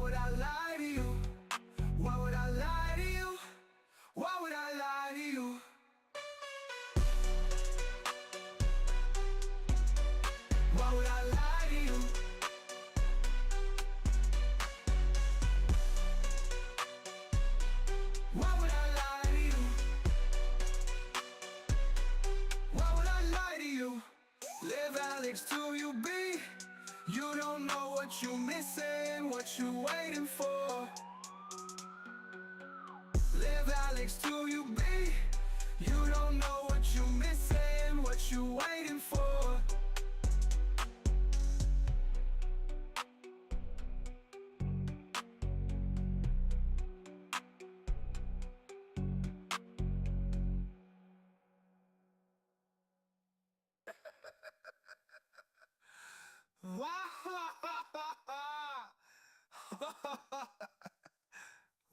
would I lie to you? Why would I lie to you? Why would I lie to you? Why would I lie to you? Why would I lie to you? Why would I lie to you? Live RyanMac. You don't know what you missing, what you waiting for. Live RyanMac. You don't know what you missing, what you waiting for.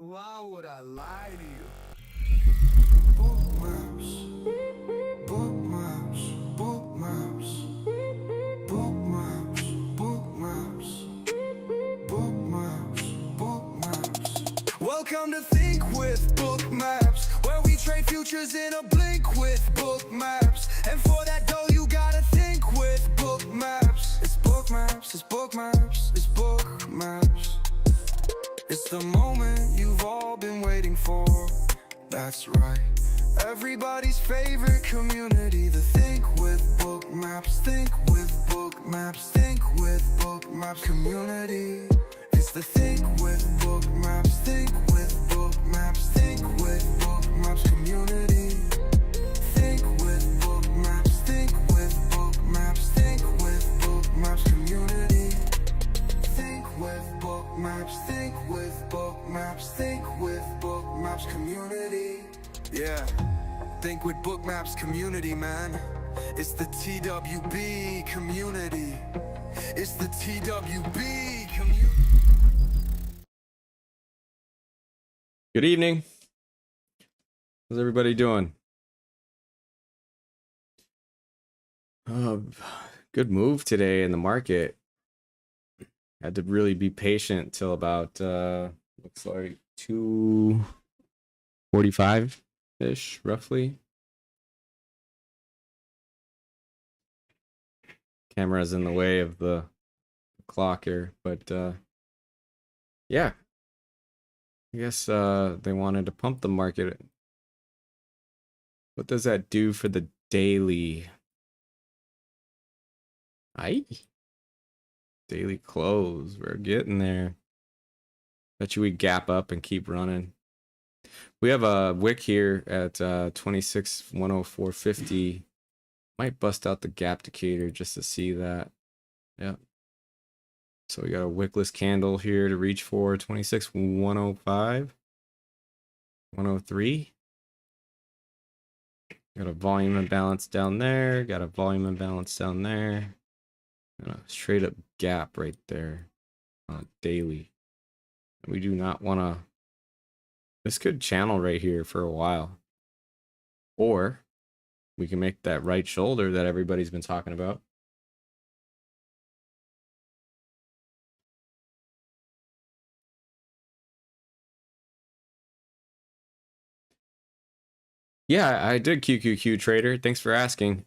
Why would I lie to you? Bookmaps, bookmaps, bookmaps, bookmaps, bookmaps, bookmaps, bookmaps. Welcome to Think with Bookmaps, where we trade futures in a blink with Bookmaps. And for that dough you gotta think with Bookmaps. It's Bookmaps, it's Bookmaps, it's Bookmaps. It's the moment you've all been waiting for. That's right, everybody's favorite community, the Think with Bookmaps, Think with Bookmaps, Think with Bookmaps community. It's the Think with Bookmaps, Think with Bookmaps, Think with Bookmaps community. Think with Bookmaps, Think with Bookmaps, Think with Bookmaps community. Think with Bookmaps, Think with Bookmaps, Think with Bookmaps community. Yeah, Think with Bookmaps community, man. It's the TWB community. It's the TWB community. Good evening. How's everybody doing? Good move today in the market. Had to really be patient till about looks like 2:45-ish roughly. Camera's in the way of the clock here, but yeah. I guess they wanted to pump the market. What does that do for the daily? Daily close. We're getting there. Bet you we gap up and keep running. We have a wick here at 26,104.50. Might bust out the Gapdicator just to see that. Yeah. So we got a wickless candle here to reach for 26,105. 103. Got a volume imbalance down there. Got a volume imbalance down there. And a straight up gap right there on daily. We do not want to. This could channel right here for a while. Or we can make that right shoulder that everybody's been talking about. Yeah, I did QQQ Trader. Thanks for asking.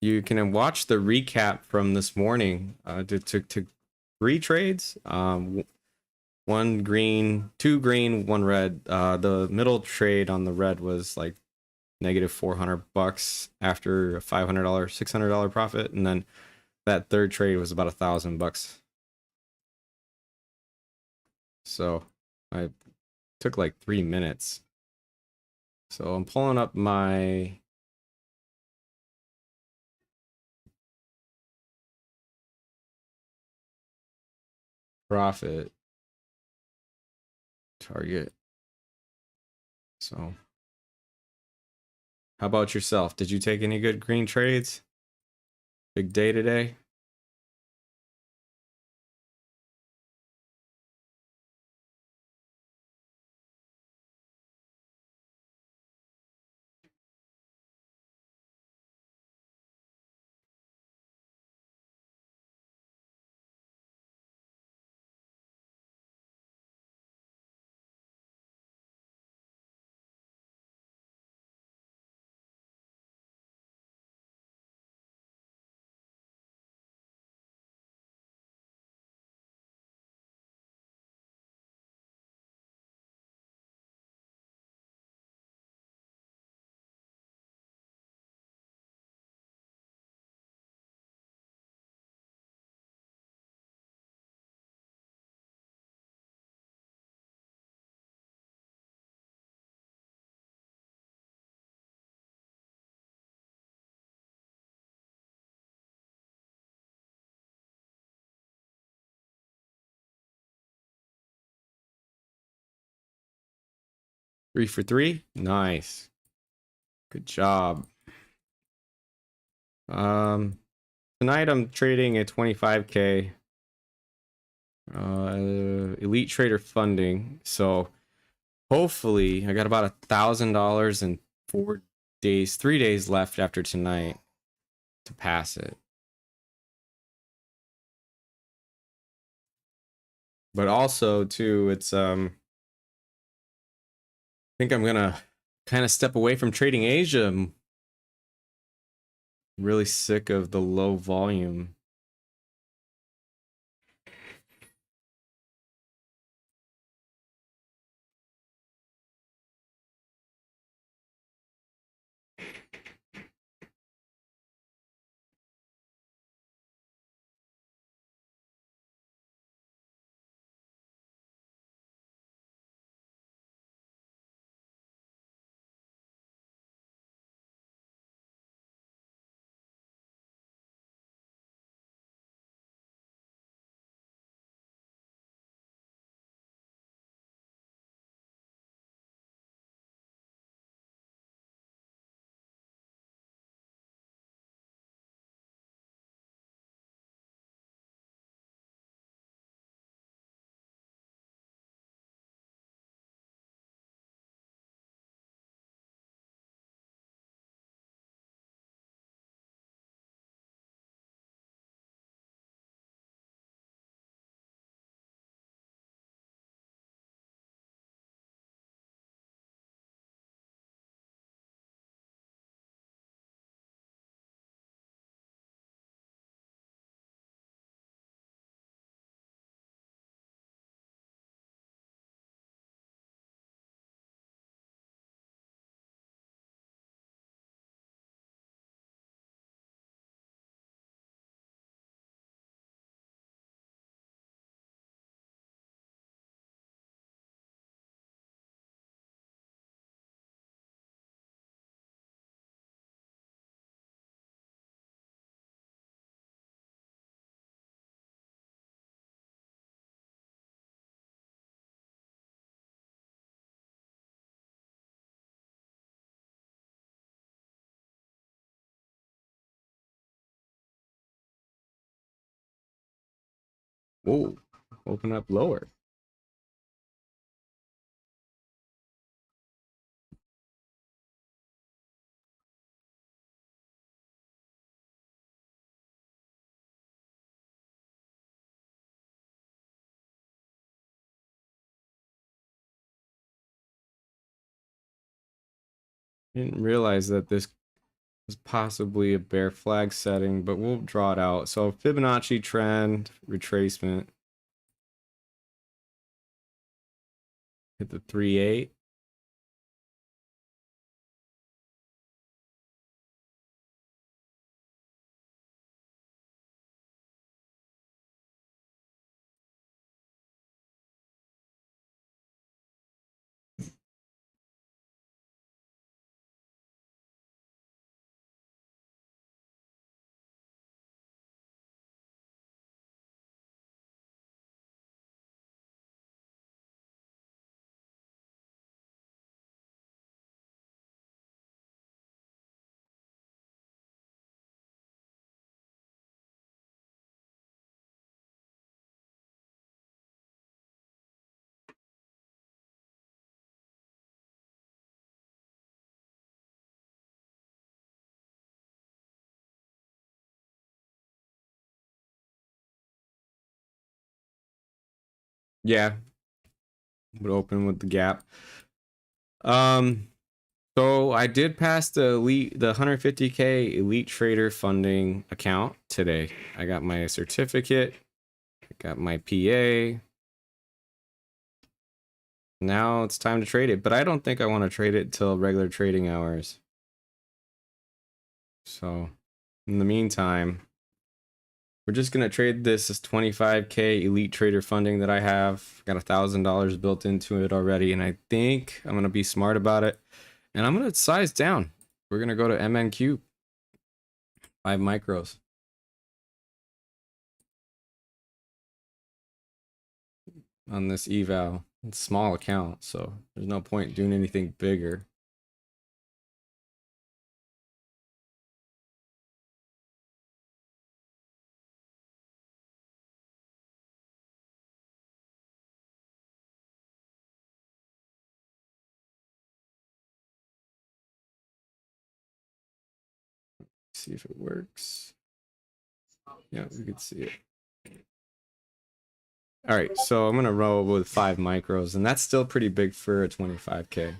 You can watch the recap from this morning. To 3 trades. 1 green, 2 green, 1 red. The middle trade on the red was like negative $400 after a $500, $600 profit, and then that third trade was about $1,000. So I took like 3 minutes. So I'm pulling up my profit target. So how about yourself? Did you take any good green trades? Big day today. 3 for 3. Nice. Good job. Tonight I'm trading a 25K elite trader funding. So hopefully I got about $1,000 in 3 days left after tonight to pass it. But also too, it's I think I'm gonna kind of step away from trading Asia. I'm really sick of the low volume. Whoa, open up lower. Didn't realize that this was possibly a bear flag setting, but we'll draw it out. So Fibonacci trend retracement. Hit the 3.8. Yeah, would open with the gap. So I did pass the 150K elite trader funding account today. I got my certificate, I got my PA. Now it's time to trade it, but I don't think I want to trade it till regular trading hours. So in the meantime, we're just gonna trade this as 25K elite trader funding that I have. Got $1,000 built into it already, and I think I'm gonna be smart about it. And I'm gonna size down. We're gonna go to MNQ, 5 micros. On this eval. It's a small account, so there's no point doing anything bigger. See if it works. Yeah, we can see it. All right, so I'm gonna roll with 5 micros, and that's still pretty big for a 25K.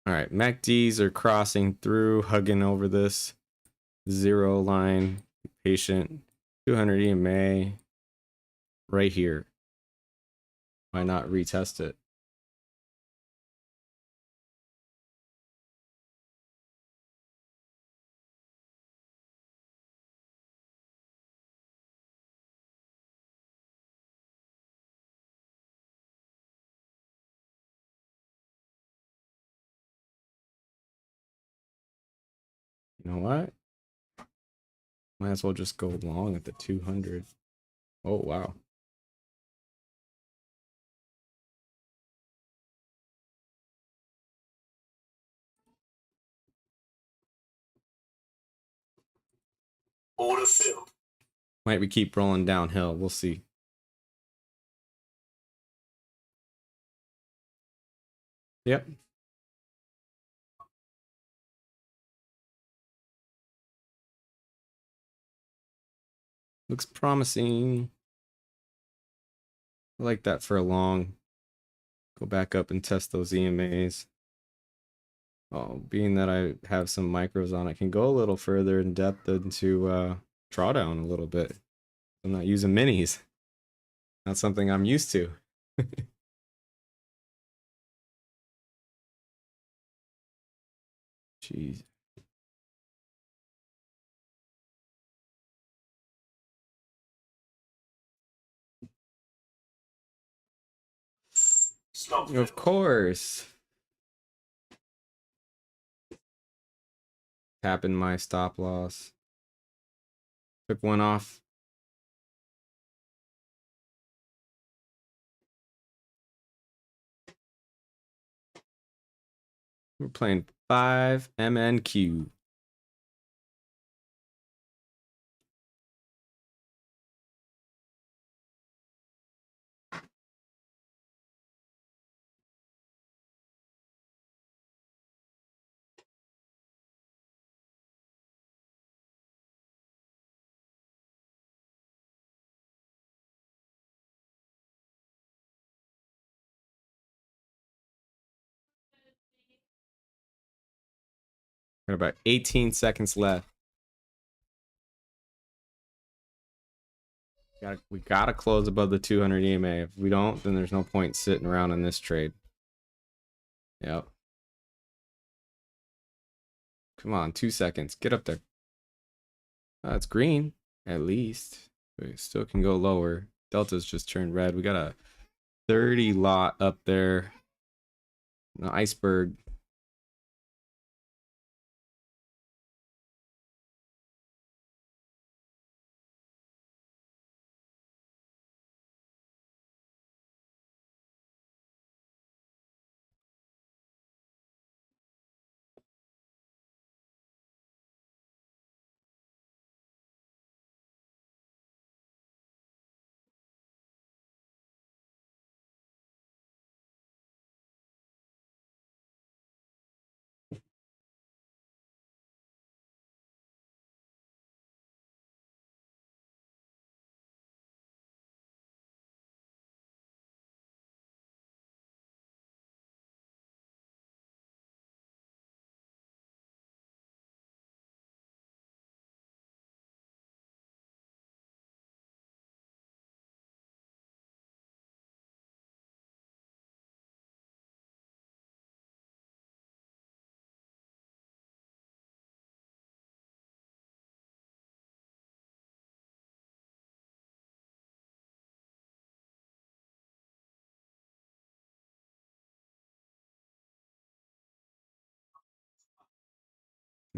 All right, MACDs are crossing through, hugging over this 0 line. Be patient. 200 EMA right here. Why not retest it? You know what? Might as well just go long at the 200. Oh, wow. Order filled. Might we keep rolling downhill? We'll see. Yep. Looks promising. I like that for a long. Go back up and test those EMAs. Oh, being that I have some micros on, I can go a little further in depth into drawdown a little bit. I'm not using minis. Not something I'm used to. Jeez. Stop. Of course. Tapping my stop loss. Took one off. We're playing 5 MNQ. Got about 18 seconds left. We gotta close above the 200 EMA. If we don't, then there's no point sitting around in this trade. Yep. Come on, 2 seconds. Get up there. It's green, at least. We still can go lower. Delta's just turned red. We got a 30 lot up there. The iceberg.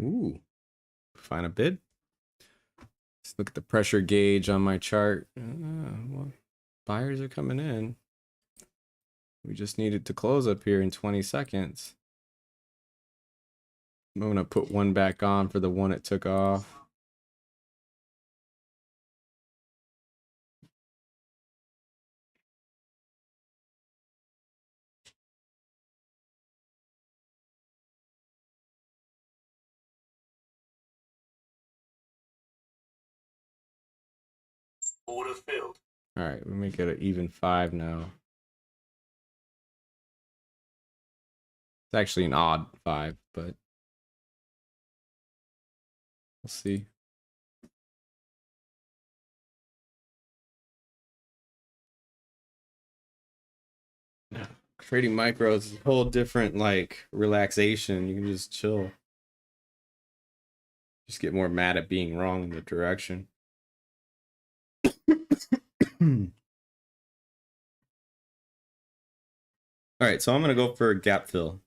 Ooh, find a bid. Let's look at the pressure gauge on my chart. Well, buyers are coming in. We just needed to close up here in 20 seconds. I'm gonna put one back on for the one it took off. Order filled. All right, we make it an even 5 now. It's actually an odd 5, but we'll see. Trading micros is a whole different like relaxation. You can just chill. Just get more mad at being wrong in the direction. All right, so I'm gonna go for a gap fill.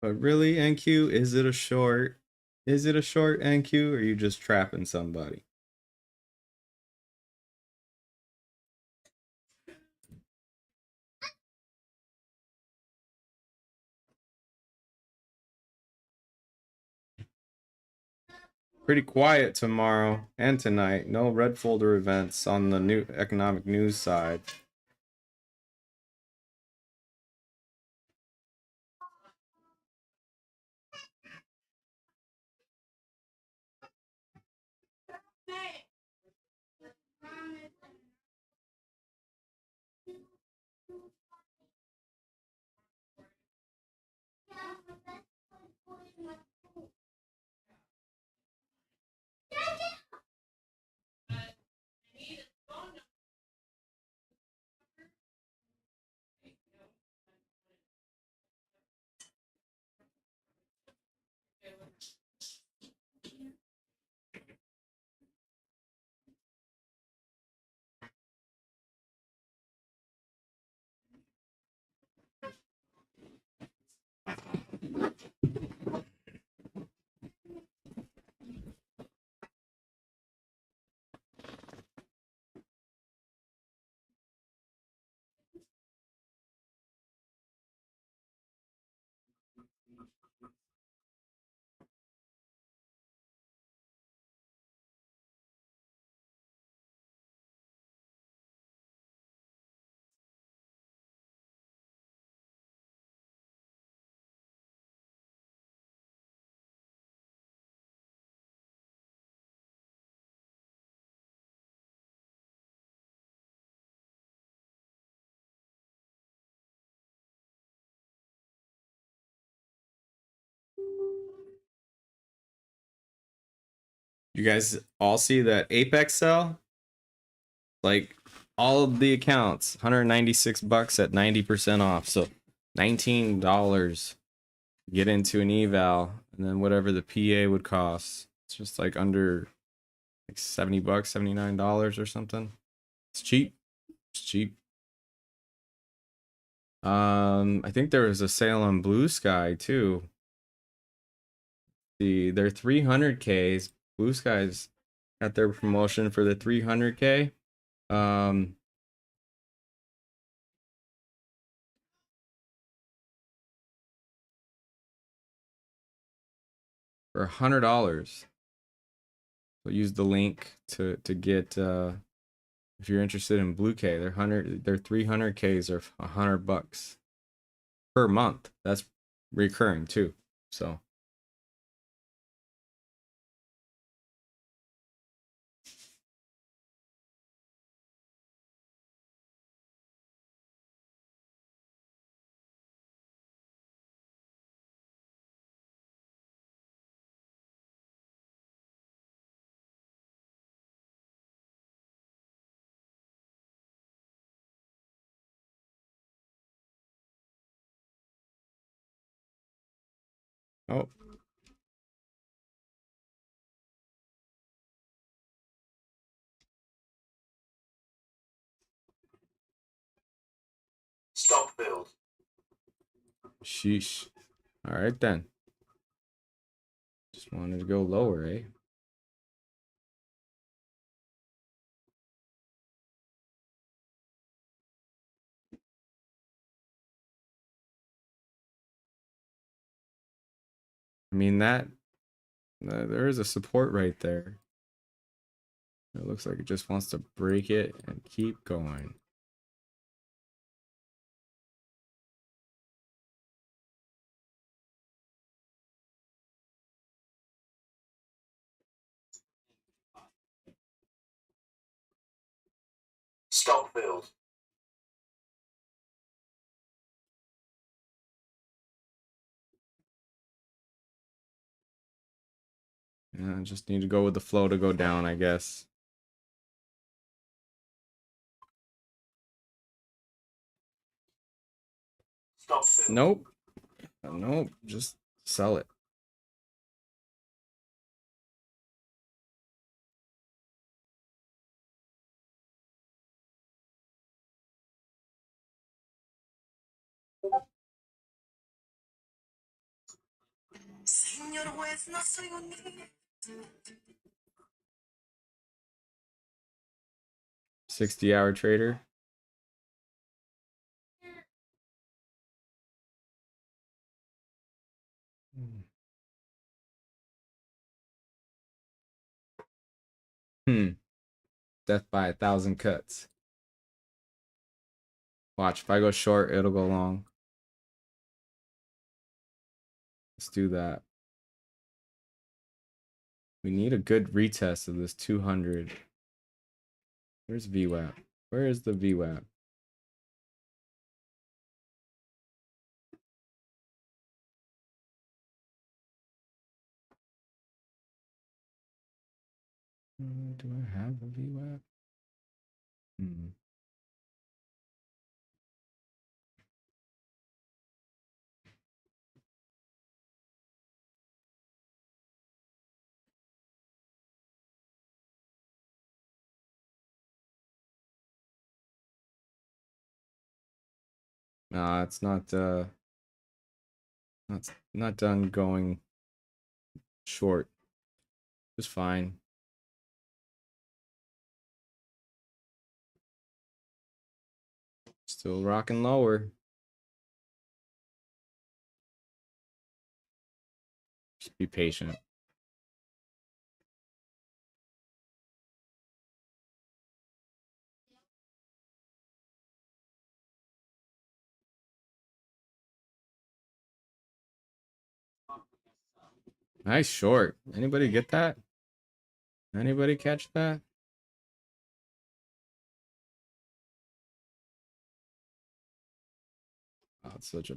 But really, NQ, is it a short? Is it a short, NQ, or are you just trapping somebody? Pretty quiet tomorrow and tonight. No red folder events on the new economic news side. You guys all see that Apex sell? Like all of the accounts, 196 bucks at 90% off. So $19. Get into an eval, and then whatever the PA would cost. It's just like under like 70 bucks, $79 or something. It's cheap. It's cheap. I think there was a sale on Blue Sky too. Their 300Ks. Blue Sky's got their promotion for the 300K. For $100. So use the link to get if you're interested in Blue K. They're 300Ks or $100 per month. That's recurring too. So oh, Stop build. sheesh. All right then. Just wanted to go lower, eh? I mean that there is a support right there. It looks like it just wants to break it and keep going. Stop build. Yeah, I just need to go with the flow to go down, I guess. Stop build. Nope. Nope. Just sell it. Señor juez, no soy un niño. 60-hour trader. Death by 1,000 cuts. Watch, if I go short, it'll go long. Let's do that. We need a good retest of this 200. Where's VWAP? Where is the VWAP? Do I have a VWAP? Nah, it's not not done going short. Just fine. Still rocking lower. Just be patient. Nice short. Anybody get that? Anybody catch that? Oh, it's such a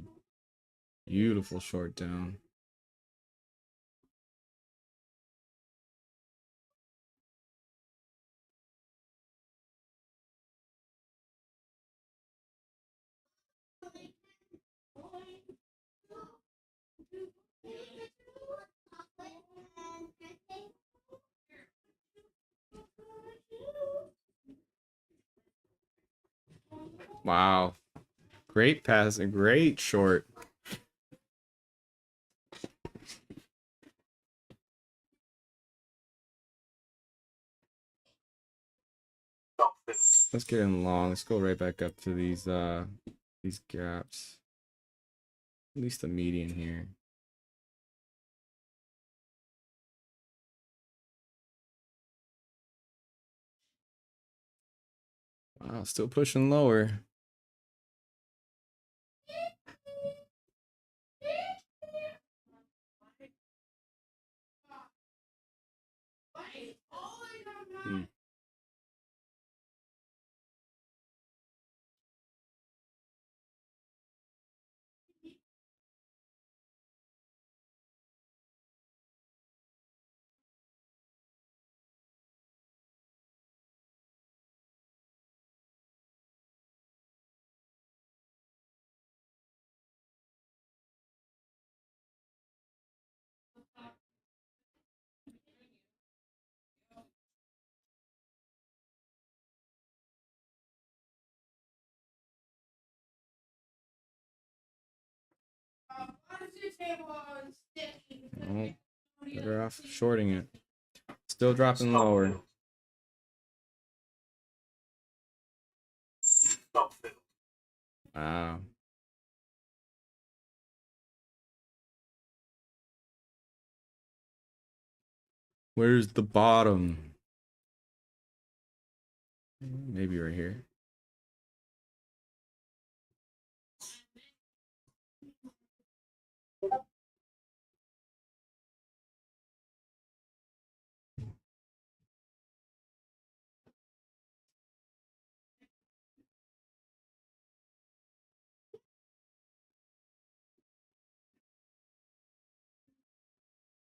beautiful short down. Wow. Great pass, a great short. Stop build. Let's get in long. Let's go right back up to these gaps. At least the median here. Wow, still pushing lower. Hmm. Oh, better off shorting it. Still dropping Stop lower. filled. Stop filled. Wow. Where's the bottom? Maybe right here.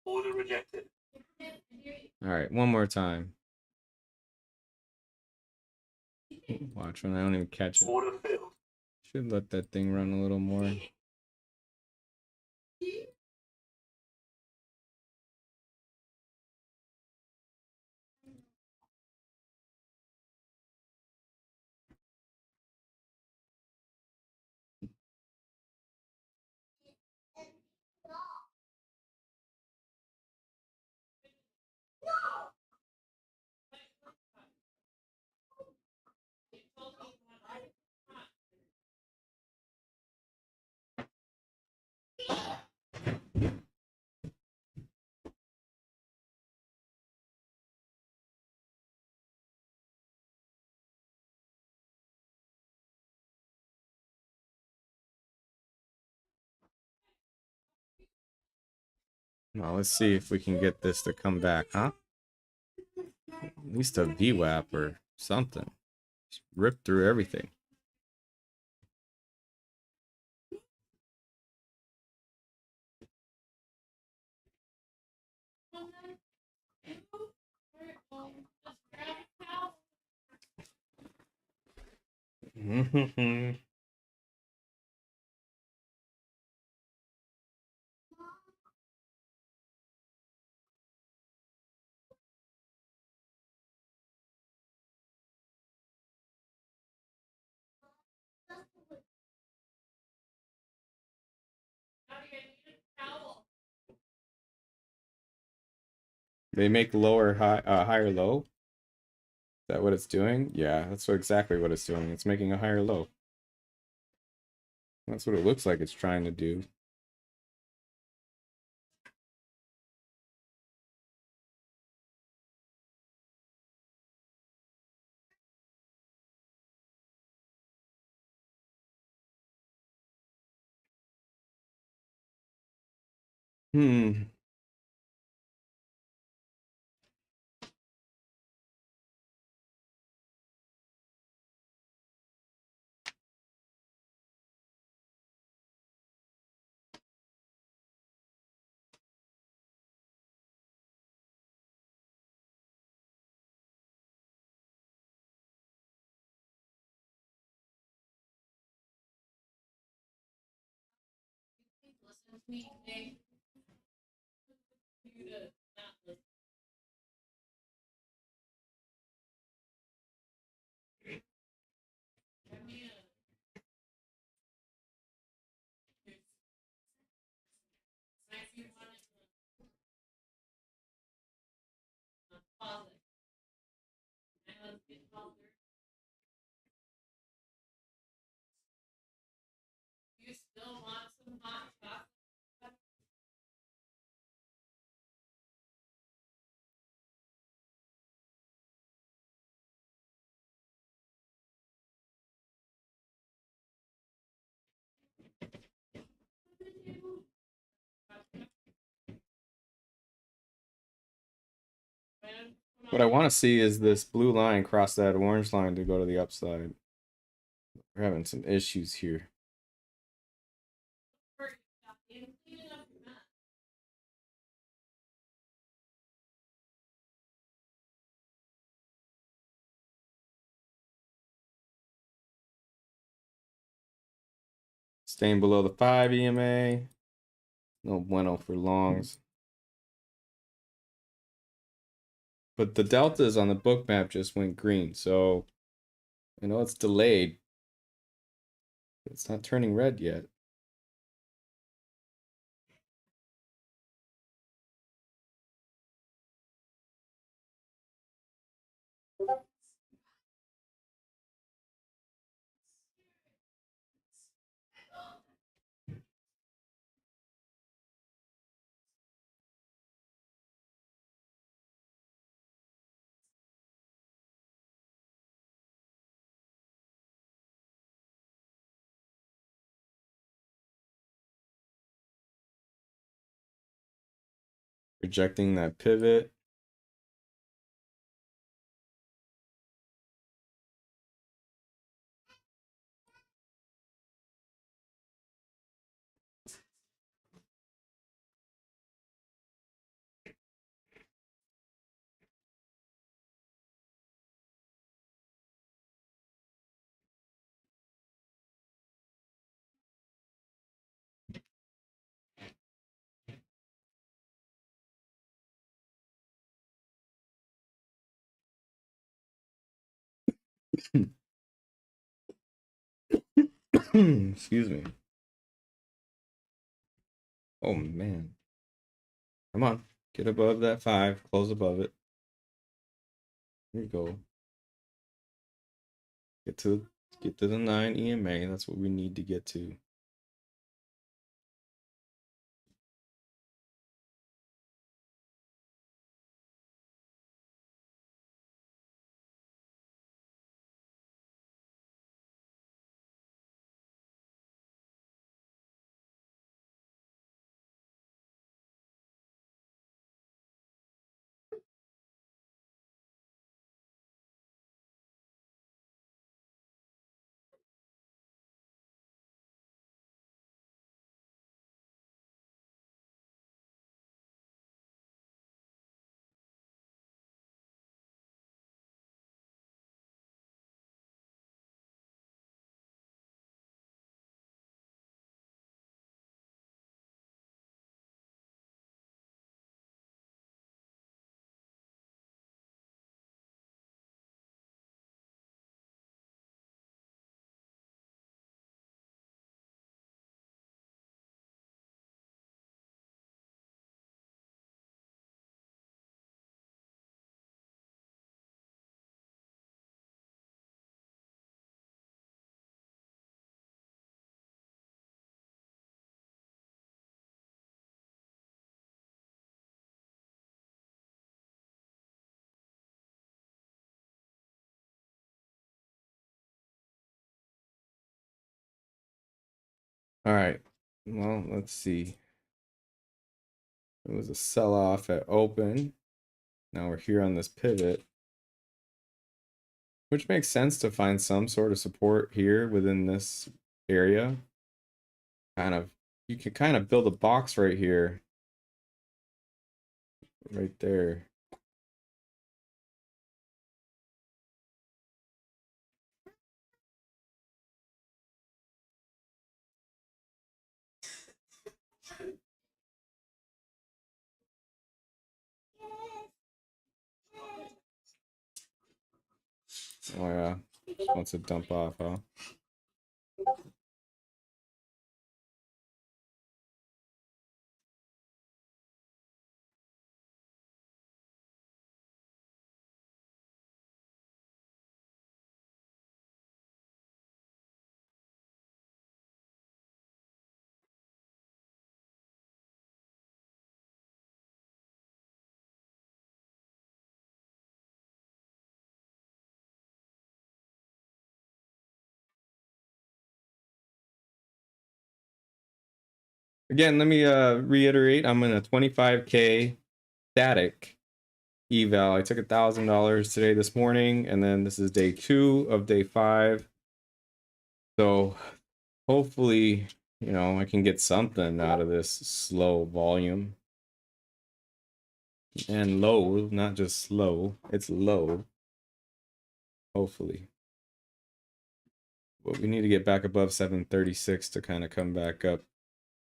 Order rejected. All right, one more time. Watch when I don't even catch it. Order filled. Should let that thing run a little more. Now let's see if we can get this to come back, huh? At least a VWAP or something. Just rip through everything. They make lower high, higher low. Is that what it's doing? Yeah, that's exactly what it's doing. It's making a higher low. That's what it looks like it's trying to do. Hmm. What I want to see is this blue line cross that orange line to go to the upside. We're having some issues here. Staying below the 5 EMA. No bueno for longs. But the deltas on the book map just went green, so I know it's delayed. It's not turning red yet. Rejecting that pivot. Excuse me. Oh man. Come on. Get above that 5. Close above it. Here you go. Get to the 9 EMA. That's what we need to get to. All right. Well, let's see. It was a sell-off at open. Now we're here on this pivot, which makes sense to find some sort of support here within this area. You can kind of build a box right here, right there. Oh yeah, just wants to dump off, huh? Again, let me reiterate, I'm in a 25K static eval. I took $1,000 today this morning, and then this is day 2 of day 5. So hopefully, you know, I can get something out of this slow volume. And low, not just slow, it's low. Hopefully. But we need to get back above 736 to kind of come back up.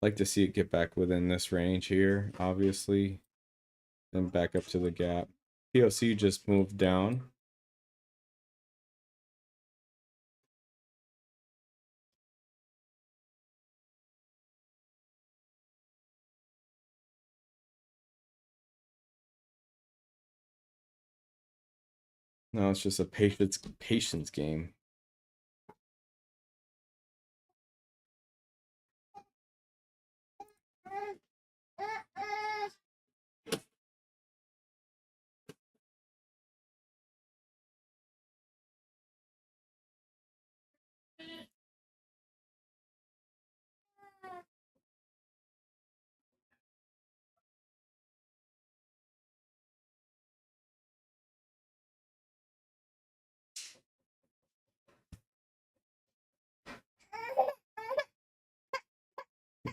Like to see it get back within this range here, obviously. Then back up to the gap. POC just moved down. No, it's just a patience game.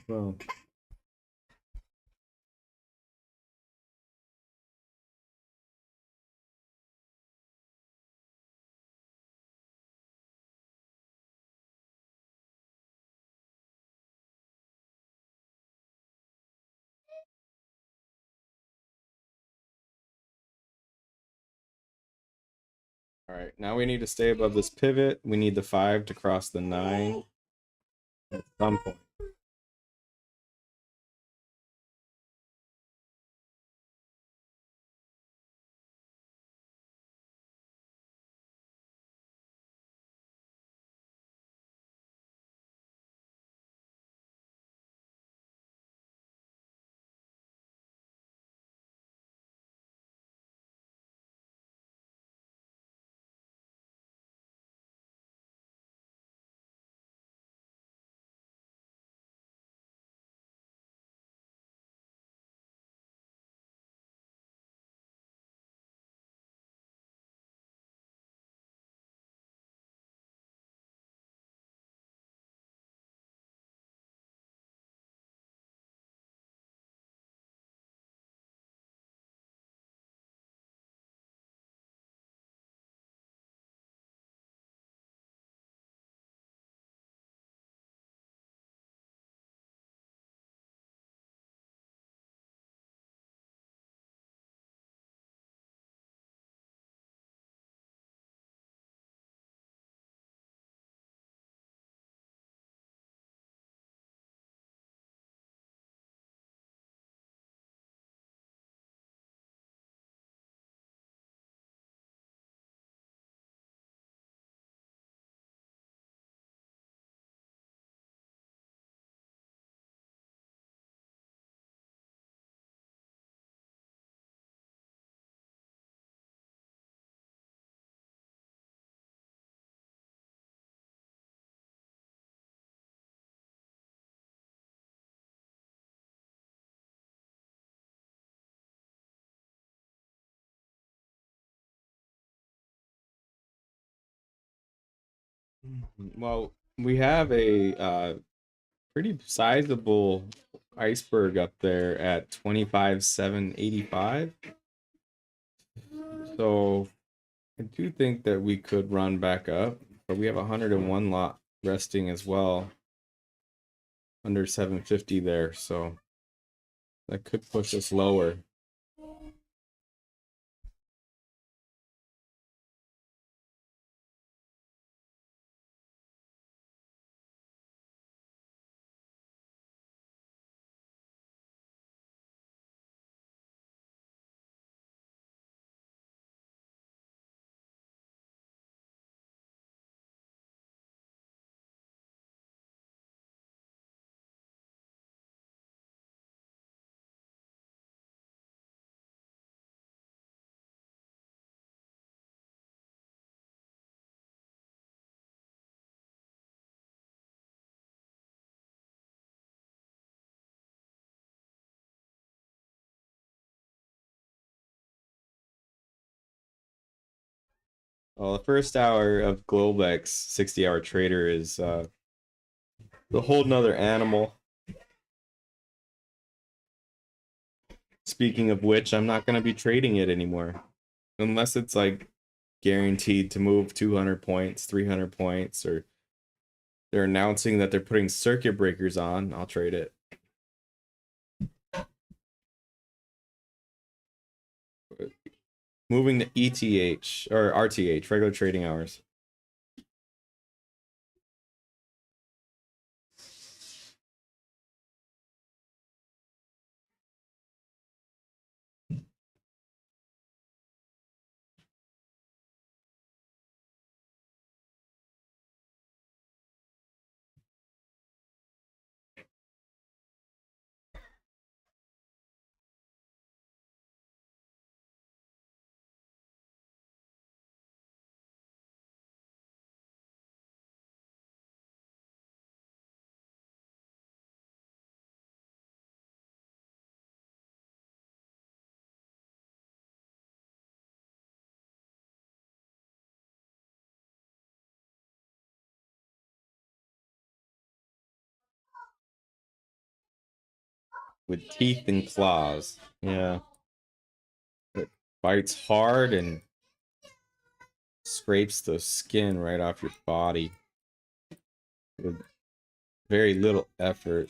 Well, all right, now we need to stay above this pivot. We need the 5 to cross the 9 at some point. Well, we have a pretty sizable iceberg up there at 25,785. So I do think that we could run back up, but we have 101 lot resting as well under 750 there, so that could push us lower. Well, the first hour of Globex 60-hour trader is a whole nother animal. Speaking of which, I'm not going to be trading it anymore. Unless it's like guaranteed to move 200 points, 300 points, or they're announcing that they're putting circuit breakers on, I'll trade it. Moving to ETH or RTH, regular trading hours. With teeth and claws. Yeah. It bites hard and scrapes the skin right off your body with very little effort.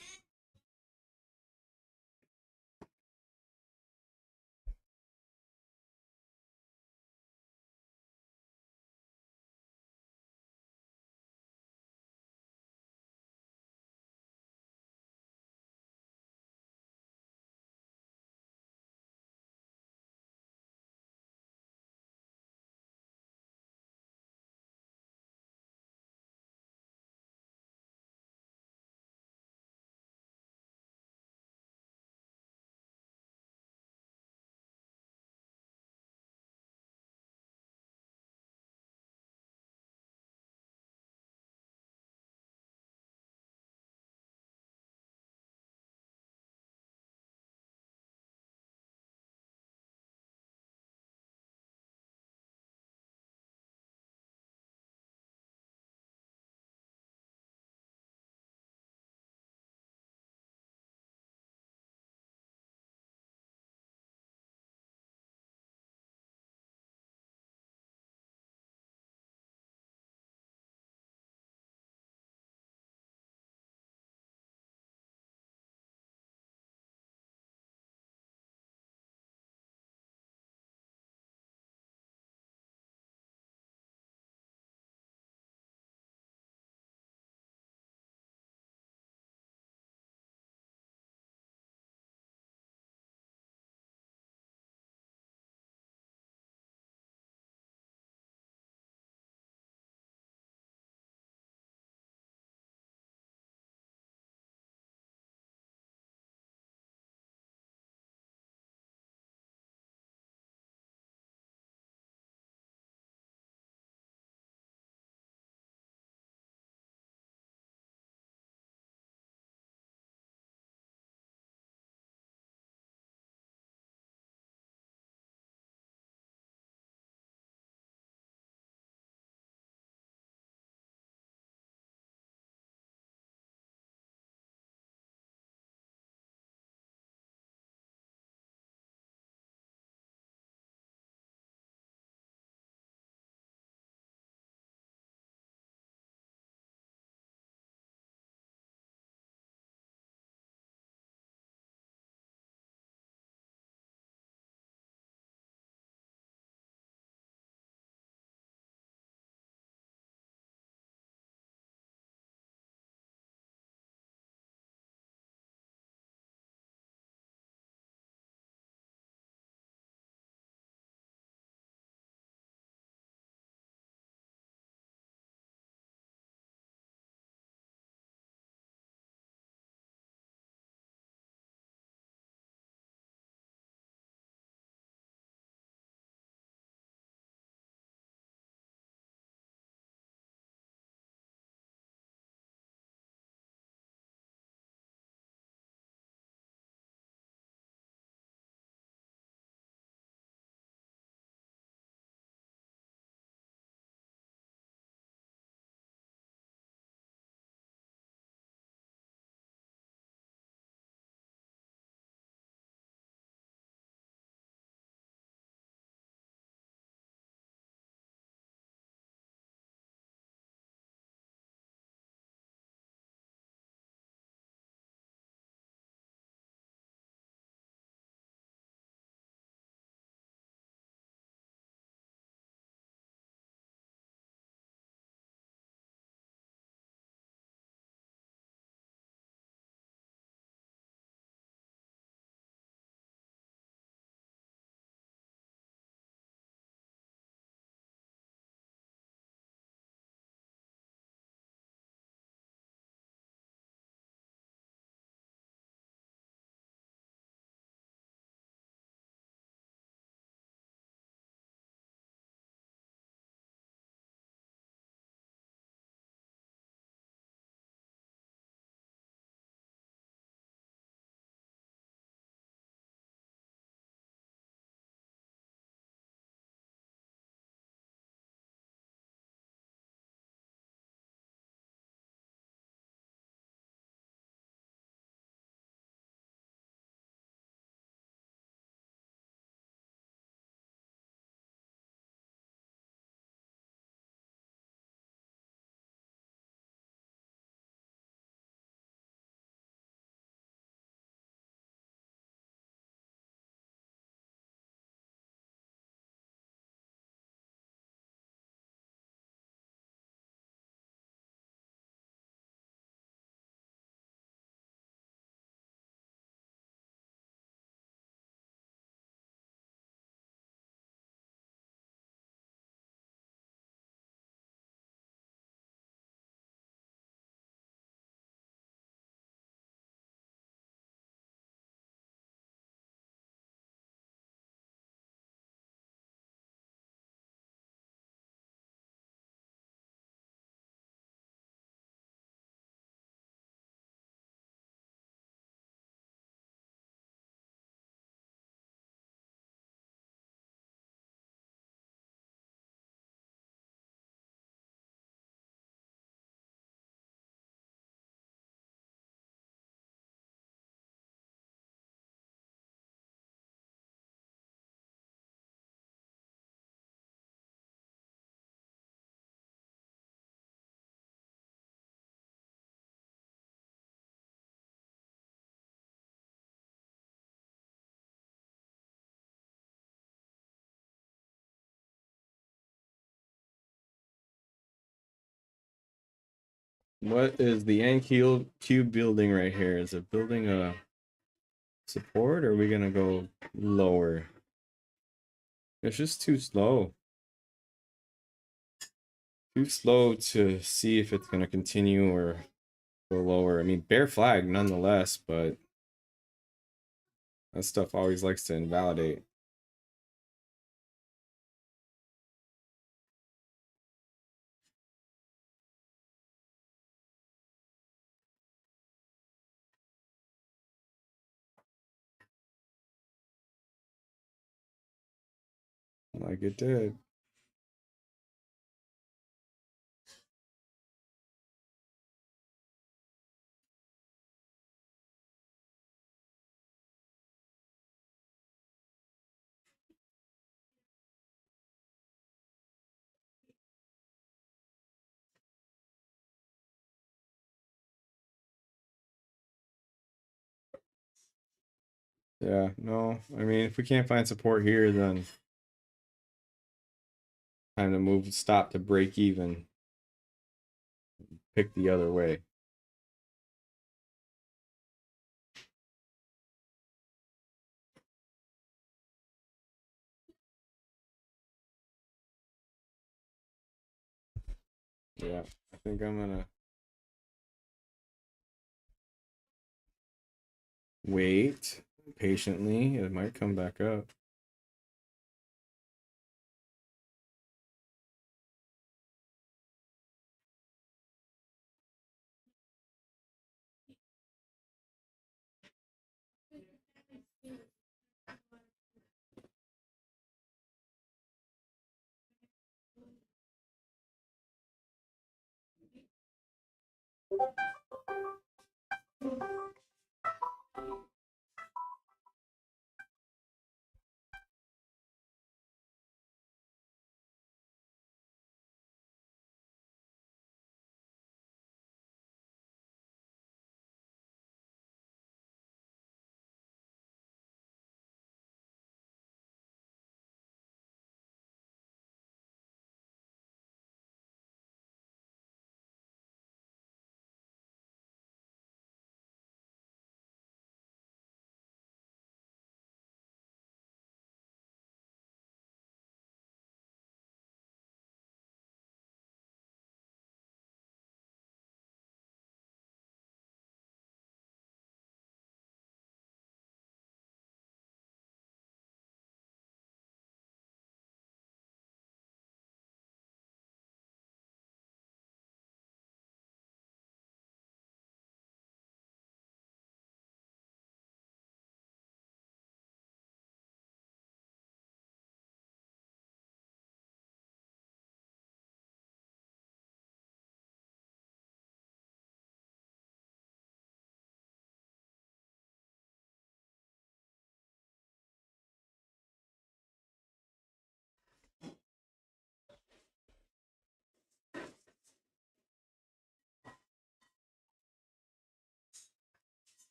What is the NQ building right here? Is it building a support, or are we gonna go lower? It's just too slow. Too slow to see if it's gonna continue or go lower. I mean, bear flag nonetheless, but that stuff always likes to invalidate. Like it did. Yeah, no, I mean, if we can't find support here, then time to move, stop to break even. Pick the other way. Yeah, I think I'm gonna wait patiently. It might come back up.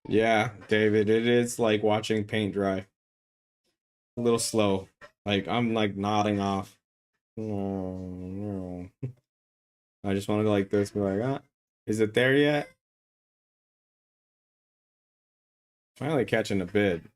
Yeah, David, it is like watching paint dry. A little slow. Like I'm like nodding off. No, no. I just want to go like this, be like, ah, is it there yet? Finally catching a bid.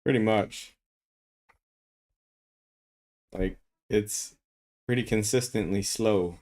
Pretty much. Like it's pretty consistently slow.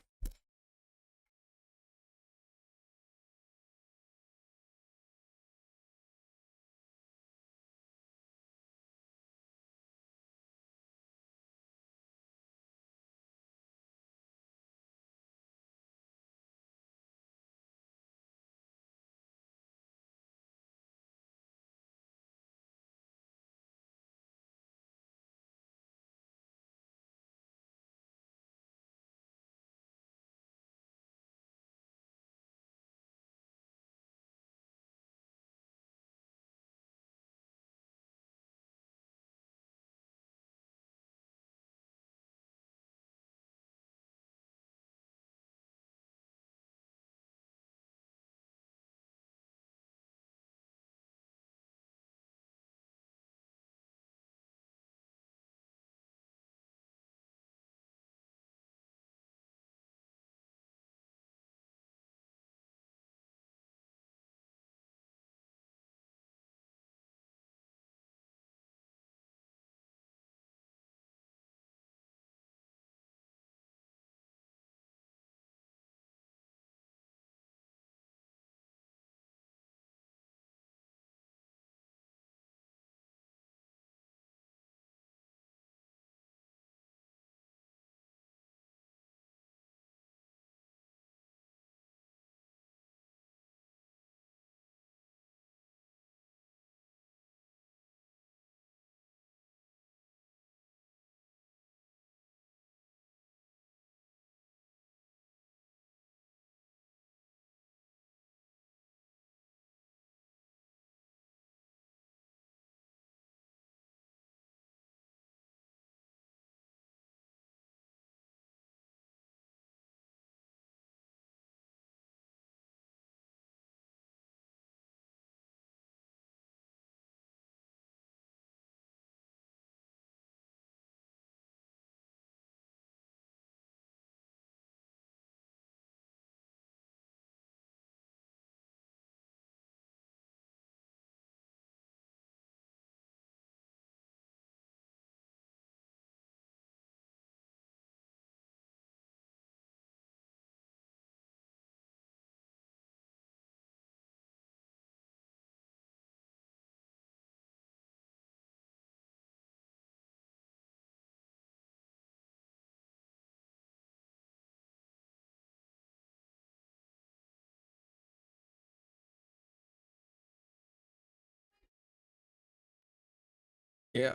Yeah.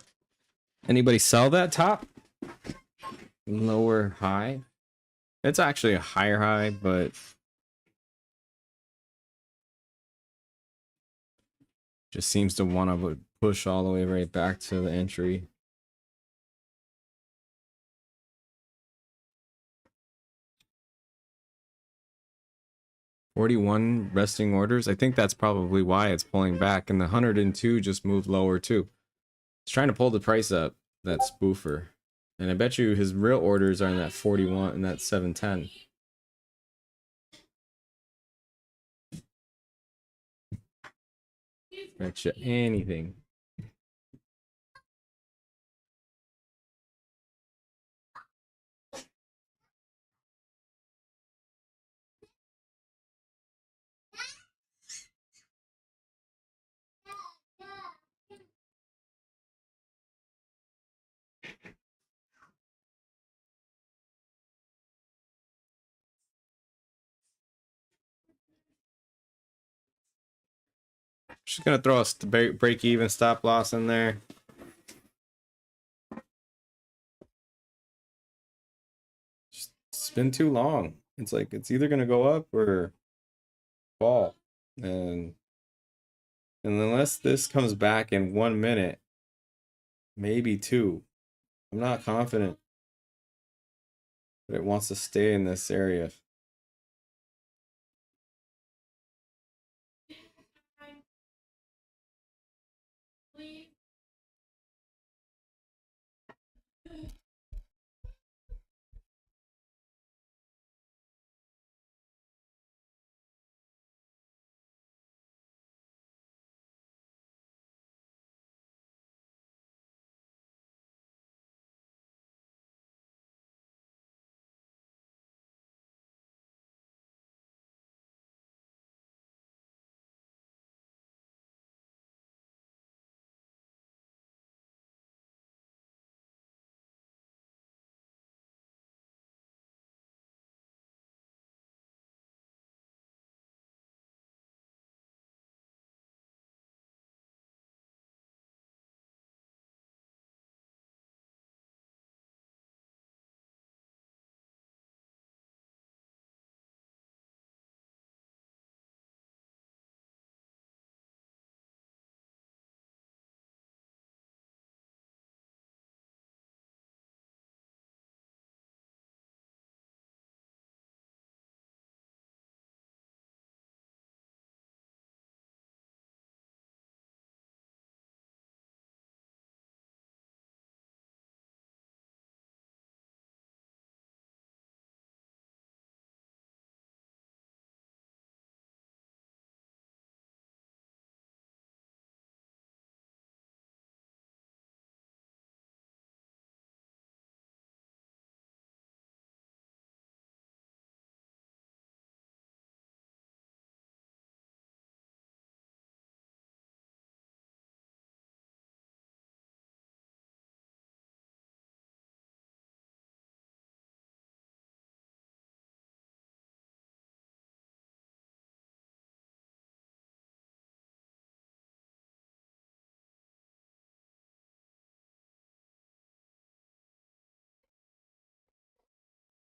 Anybody sell that top? Lower high? It's actually a higher high, but just seems to want to push all the way right back to the entry. $41 resting orders. I think that's probably why it's pulling back, and the 102 just moved lower too. It's trying to pull the price up, that spoofer. And I bet you his real orders are in that 41 and that 710. Bet you anything. Just gonna throw a break even stop loss in there. It's been too long. It's like it's either gonna go up or fall, and unless this comes back in 1 minute, maybe 2, I'm not confident that it wants to stay in this area.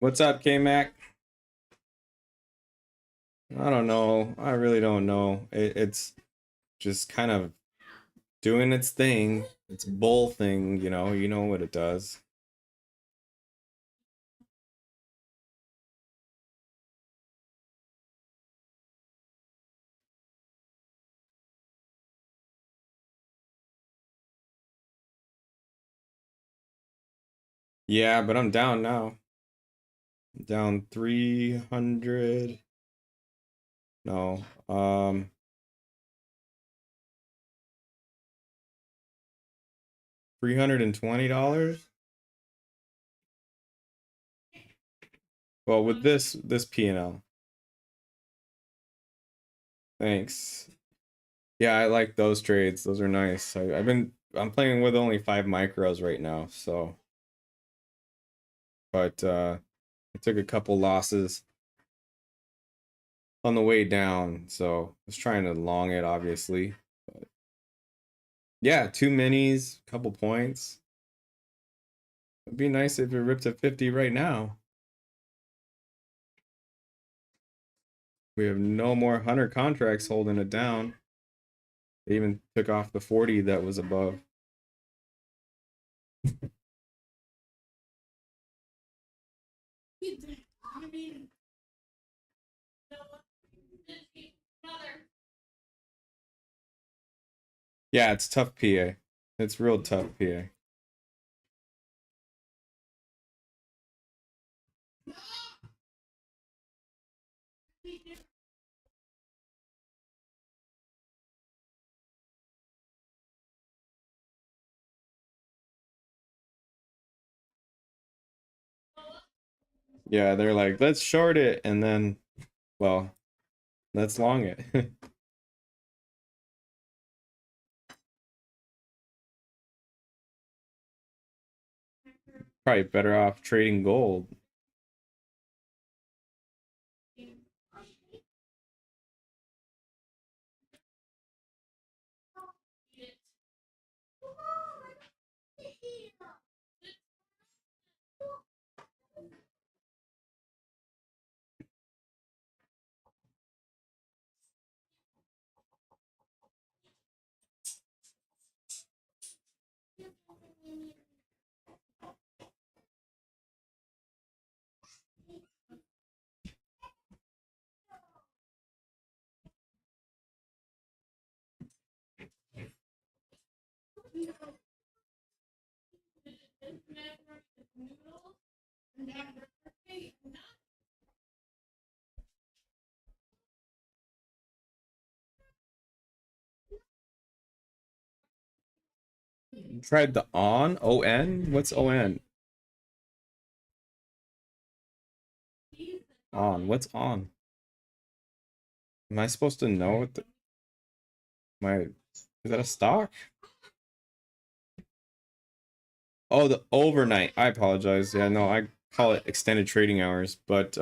What's up, K-Mac? I don't know. I really don't know. It's just kind of doing its thing. It's bull thing, you know what it does. Yeah, but I'm down now. I'm down 300. No. $320. Well, with this P&L. Thanks. Yeah, I like those trades. Those are nice. I'm playing with only 5 micros right now, so but I took a couple losses on the way down, so I was trying to long it obviously. But yeah, 2 minis, couple points. It'd be nice if it ripped to 50 right now. We have no more 100 contracts holding it down. They even took off the 40 that was above. Yeah, it's tough PA. It's real tough PA. Yeah, they're like, let's short it, and then, well, let's long it. Probably better off trading gold. Tried the on? What's on? What's on? Am I supposed to know what is that a stock? Oh, the overnight. I apologize. Yeah, no, I call it extended trading hours, but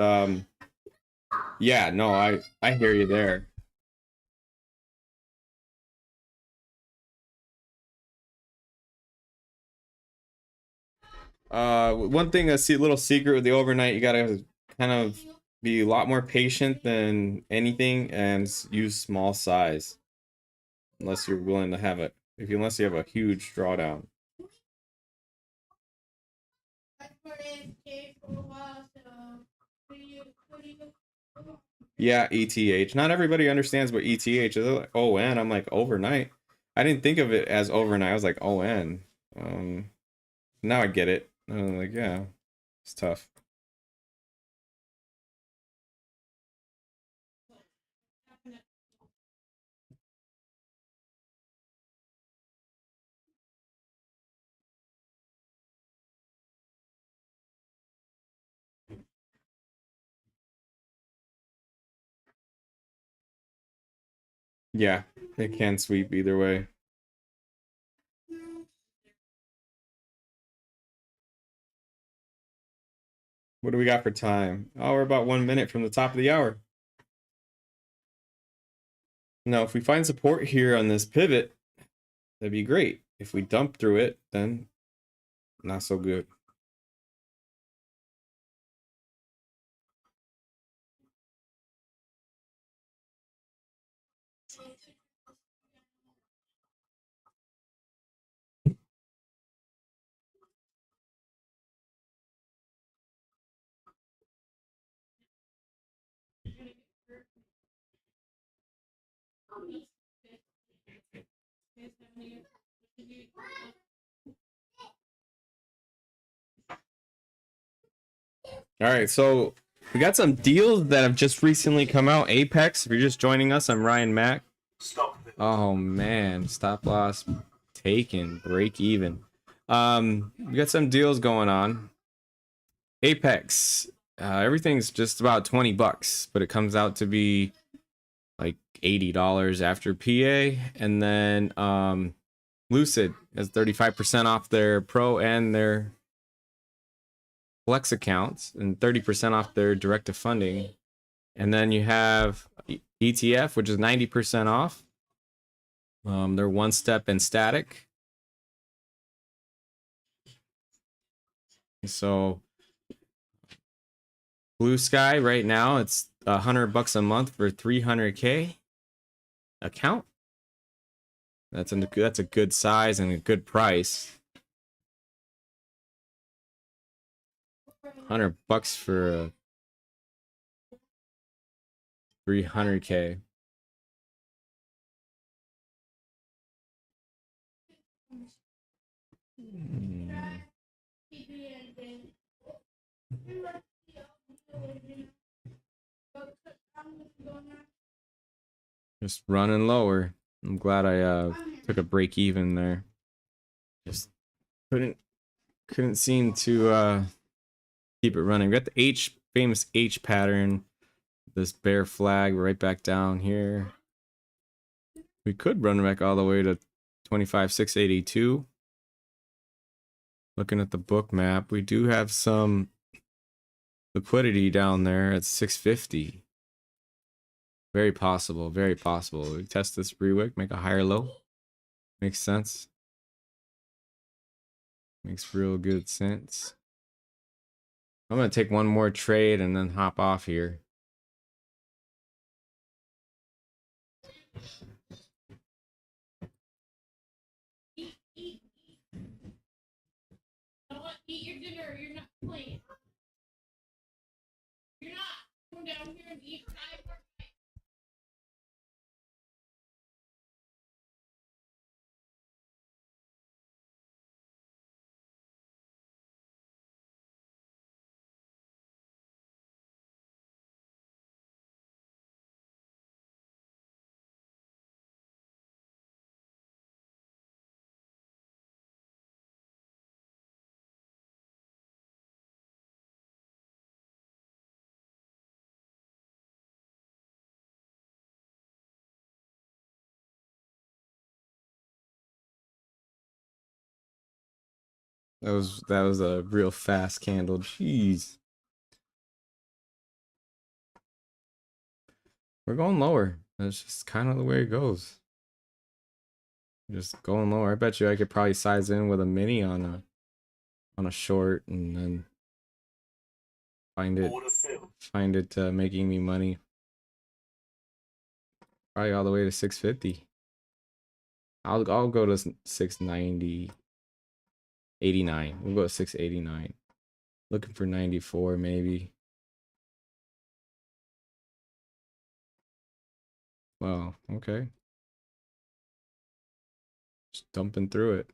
yeah, no, I hear you there. One thing, a little secret with the overnight, you gotta kind of be a lot more patient than anything and use small size, unless you're willing to have unless you have a huge drawdown. Yeah, ETH. Not everybody understands what ETH is. They're like, ON. I'm like, overnight. I didn't think of it as overnight. I was like, ON. Now I get it. I'm like, yeah, it's tough. Yeah, it can sweep either way. What do we got for time? Oh, we're about 1 minute from the top of the hour. Now, if we find support here on this pivot, that'd be great. If we dump through it, then not so good. All right, so we got some deals that have just recently come out. Apex, if you're just joining us, I'm RyanMac. Stop it. Oh man, stop loss taken, break even. We got some deals going on. Apex, everything's just about $20, but it comes out to be like $80 after PA, and then Lucid has 35% off their Pro and their Flex accounts, and 30% off their direct to funding. And then you have ETF, which is 90% off. They're one step and static. So Blue Sky right now, it's $100 a month for 300K account. That's a good size and a good price. $100 for 300K. Just running lower. I'm glad I took a break even there. Just couldn't seem to keep it running. We got the famous H pattern. This bear flag right back down here. We could run back all the way to 25,682. Looking at the book map, we do have some liquidity down there at 650. Very possible, very possible. We test this rewick, make a higher low. Makes sense. Makes real good sense. I'm gonna take one more trade and then hop off here. Eat your dinner. You're not playing. You're not. Come down here and eat 5 more. That was a real fast candle. Jeez. We're going lower. That's just kind of the way it goes. Just going lower. I bet you I could probably size in with a mini on a short and then Order filled. making me money. Probably all the way to 650. I'll go to 690. 89. We'll go to 689. Looking for 94 maybe. Wow, okay. Just dumping through it.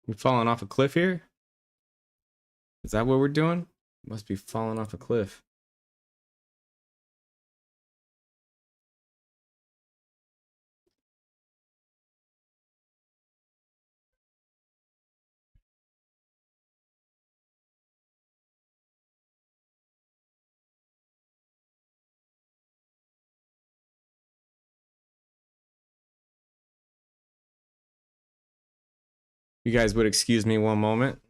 We falling off a cliff here? Is that what we're doing? Must be falling off a cliff. You guys would excuse me one moment.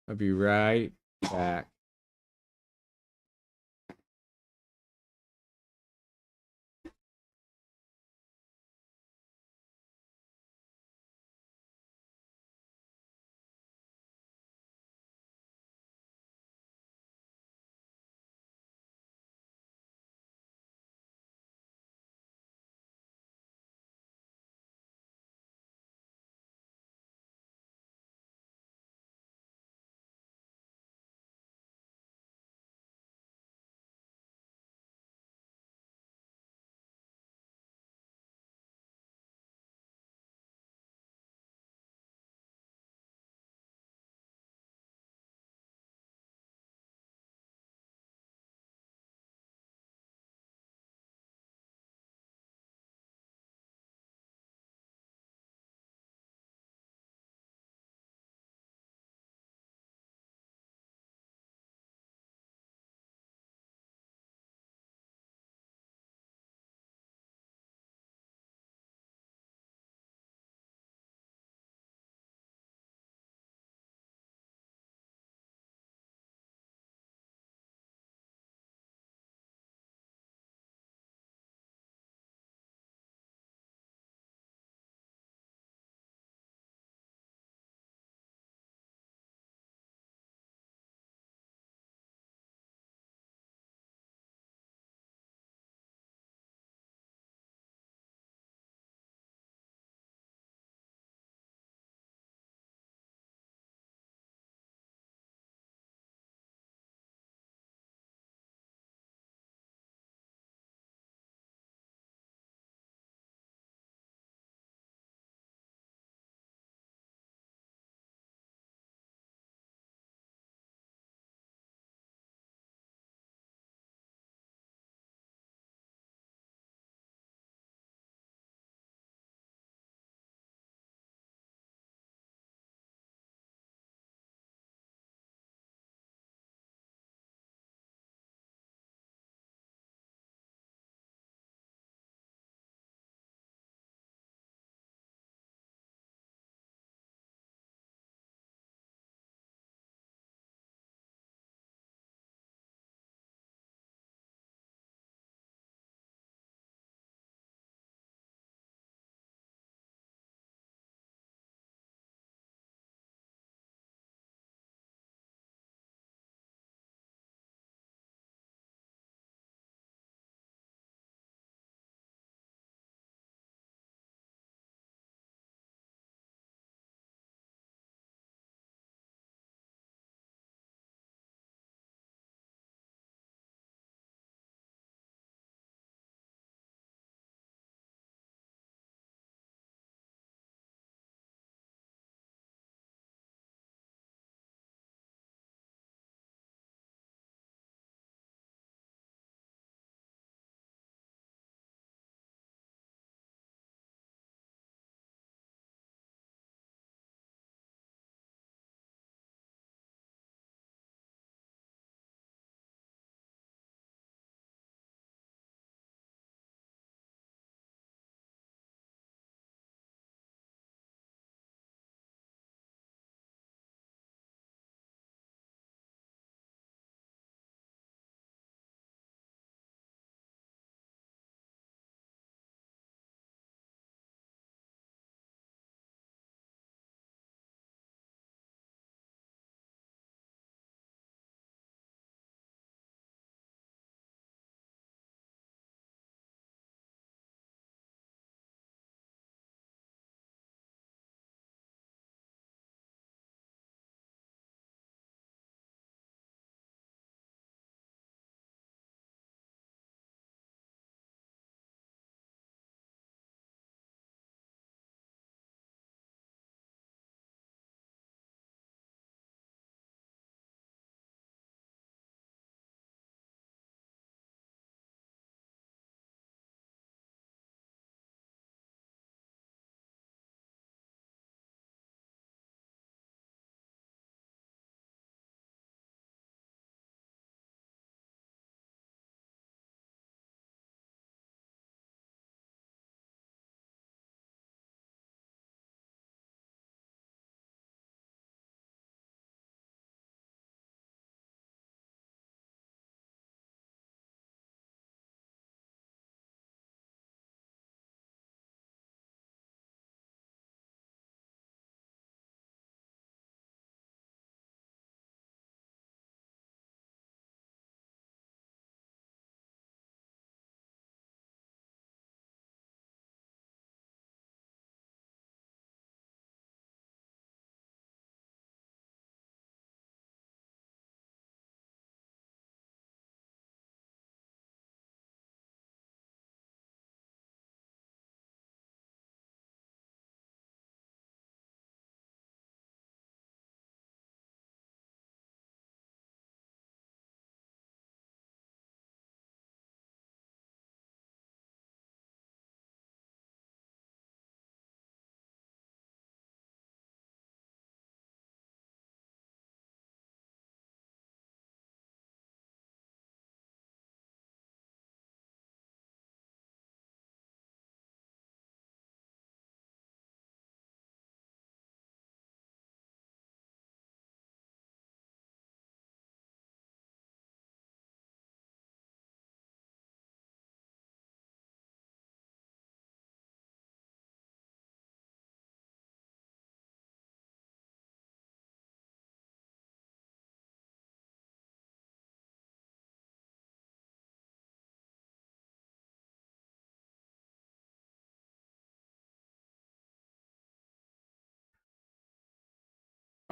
I'll be right back.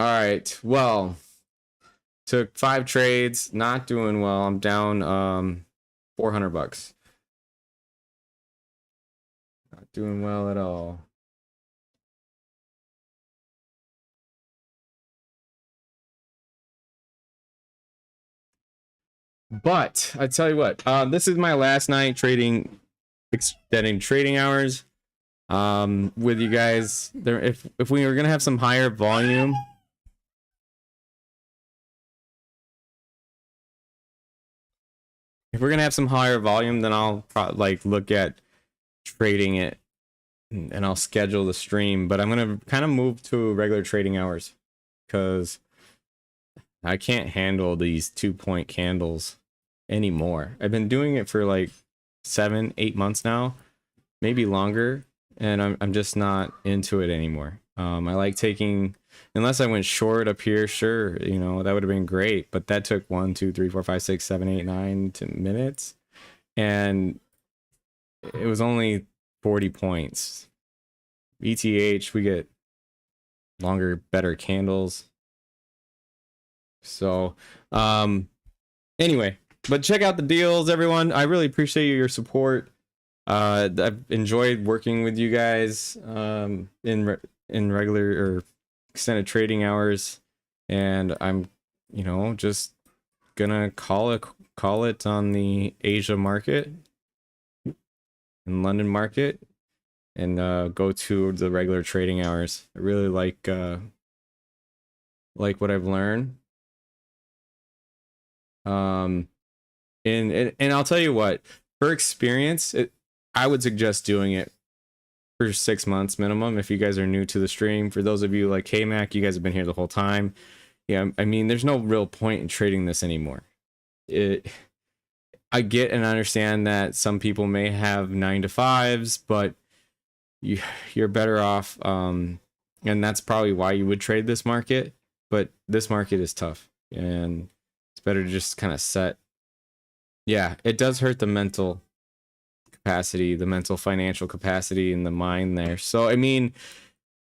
All right. Well, took 5 trades, not doing well. I'm down $400. Not doing well at all. But I tell you what, this is my last night trading, extending trading hours with you guys. There, if we were gonna have some higher volume, then I'll like look at trading it, and I'll schedule the stream. But I'm gonna kind of move to regular trading hours because I can't handle these 2-point candles anymore. I've been doing it for like 7-8 months now, maybe longer, and I'm just not into it anymore. I like taking, unless I went short up here, sure, you know, that would have been great, but that took 1 2 3 4 5 6 7 8 9 10 minutes, and it was only 40 points. ETH, we get longer, better candles. So anyway, but check out the deals, everyone. I really appreciate your support. I've enjoyed working with you guys in regular or extended trading hours, and I'm, you know, just gonna call it on the Asia market and London market, and go to the regular trading hours. I really like what I've learned. And I'll tell you what, for experience, I would suggest doing it for 6 months minimum if you guys are new to the stream. For those of you like Mac, you guys have been here the whole time. Yeah, I mean, there's no real point in trading this anymore. I get and understand that some people may have 9-to-5s, but you're better off, and that's probably why you would trade this market. But this market is tough, and it's better to just kind of set. Yeah, it does hurt the mental capacity, the mental financial capacity in the mind there. So, I mean,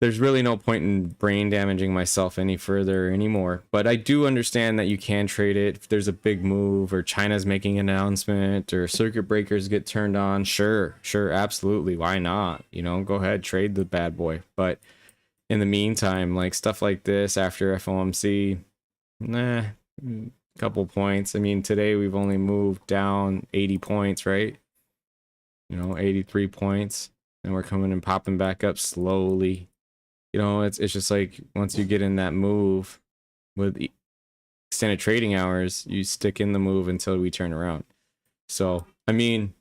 there's really no point in brain damaging myself any further anymore. But I do understand that you can trade it if there's a big move, or China's making an announcement, or circuit breakers get turned on. Sure, absolutely. Why not? You know, go ahead, trade the bad boy. But in the meantime, like stuff like this after FOMC, nah, couple points. I mean, today we've only moved down 80 points, right? You know, 83 points, and we're coming and popping back up slowly. You know, it's just like once you get in that move with extended trading hours, you stick in the move until we turn around. So, I mean,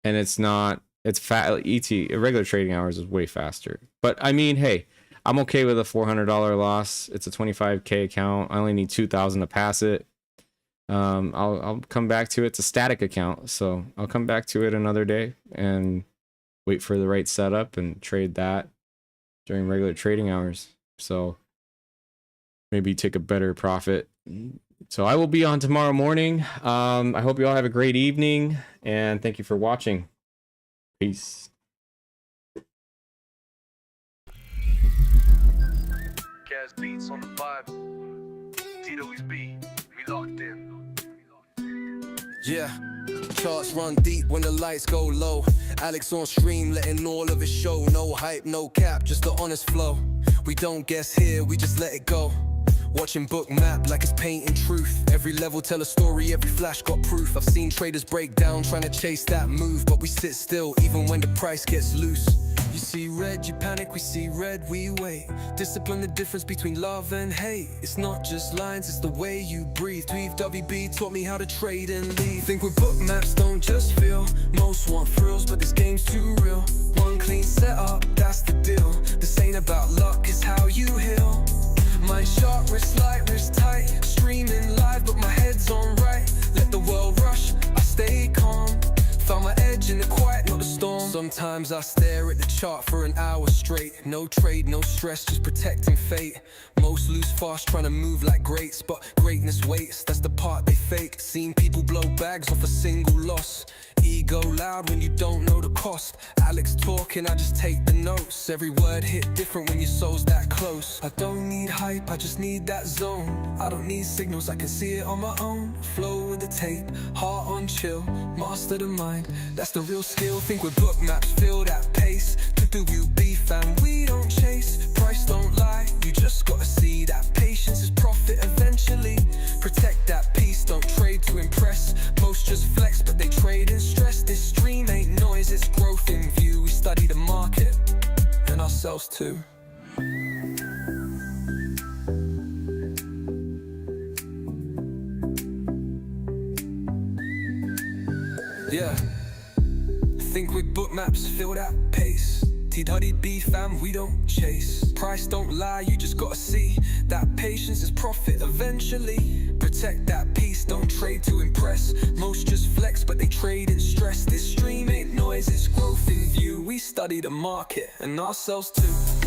and it's regular trading hours is way faster. But I mean, hey, I'm okay with a $400 loss. It's a 25K account. I only need 2,000 to pass it. I'll come back to it. It's a static account, so I'll come back to it another day and wait for the right setup and trade that during regular trading hours. So maybe take a better profit. So I will be on tomorrow morning. I hope you all have a great evening, and thank you for watching. Peace. Beats on the vibe. TWB, we locked in. Yeah, charts run deep when the lights go low. Alex on stream, letting all of it show. No hype, no cap, just the honest flow. We don't guess here, we just let it go. Watching Bookmap like it's painting truth. Every level tell a story, every flash got proof. I've seen traders break down trying to chase that move, but we sit still even when the price gets loose. You see red, you panic, we see red, we wait. Discipline the difference between love and hate. It's not just lines, it's the way you breathe. TWB taught me how to trade and lead. Think with Bookmaps, don't just feel. Most want thrills, but this game's too real. One clean setup, that's the deal. This ain't about luck, it's how you heal. Mind sharp, wrist light, wrist tight. Streaming live, but my head's on right. Let the world rush, I stay calm. Found my edge in the quiet, not the storm. So Sometimes I stare at the chart for an hour straight. No trade, no stress, just protecting fate. Most lose fast trying to move like greats, but greatness waits, that's the part they fake. Seen people blow bags off a single loss. Ego loud when you don't know the cost. Alex talking, I just take the notes. Every word hit different when your soul's that close. I don't need hype, I just need that zone. I don't need signals, I can see it on my own. Flow with the tape, heart on chill, master the mind, that's the real skill. Think with bookmaps, feel that pace. TWB fam, we don't chase. Price don't lie, you just gotta see that patience is profit eventually. Protect that peace, don't trade to impress. Most just flex, but they trade in stress. This stream ain't noise, it's growth in view. We study the market, and ourselves too. Yeah, think with bookmaps, feel that pace. TWB fam, we don't chase. Price don't lie, you just gotta see that patience is profit eventually. Protect that peace, don't trade to impress. Most just flex, but they trade in stress. This stream ain't noise, it's growth in view. We study the market and ourselves too.